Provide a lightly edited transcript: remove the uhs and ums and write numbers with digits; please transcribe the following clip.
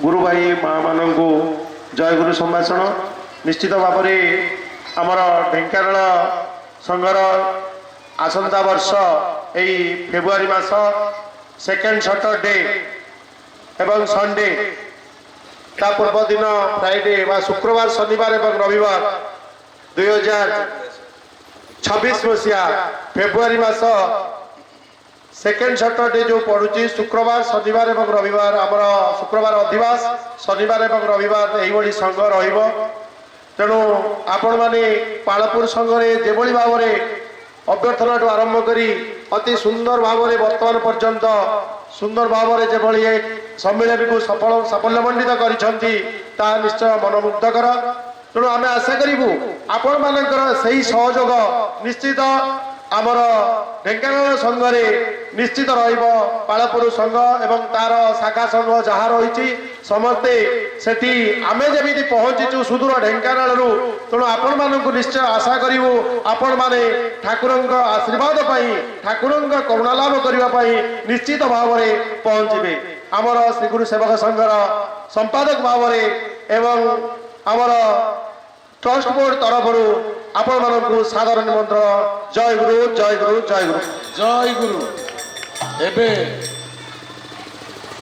गुरु भाई माँ मान को जय गुरु संभाषण निश्चित भाव में आमर ढेंकानाल संघर आसंता वर्ष यही फेब्रुआरी मास सेकेंड सैटरडे एवं संडे ता पूर्व दिन फ्राइडे व शुक्रवार शनिवार एवं रविवार 2026 मसीहा फेब्रुआरी मास सेकेंड सैटरडे जो पड़ुची शुक्रवार शनिवार एवं रविवार आमर शुक्रवार अधिवास शनिवार एवं रविवार यही संघ रहिबो। तेणु आपण माने पालपुर संघरे जेभली भाव में अभ्यर्थना आरंभ करी अति सुंदर भाव में वर्तमान पर्यंत सुंदर भाव में जेभली सम्मेलन को सफल साफल्यमंडित करिसेंती ता निश्चय मनमुग्धकर। तेणु आम आशा करूँ आपण मानकर सही सहयोग निश्चित आमर ढेंकानाल संघरे निश्चित पालपुर संघ एवं तार शाखा संघ जहाँ रही समस्ते सेठी आमे जमी पहुंचीचु सुदूर ढेंकानाल तेणु आपण मानक निश्चय आशा करूँ आपण माने ठाकुर आशीर्वाद ठाकुर करुणा लाभ करने निश्चित भाव में पहुंचे। आमर श्री गुरु सेवक संघर संपादक भाव एवं आमर ट्रस्ट बोर्ड तरफ आपण मानक साधारण निमंत्रण। जय गुरु जय गुरु जय गुरु जय गुरु। एबे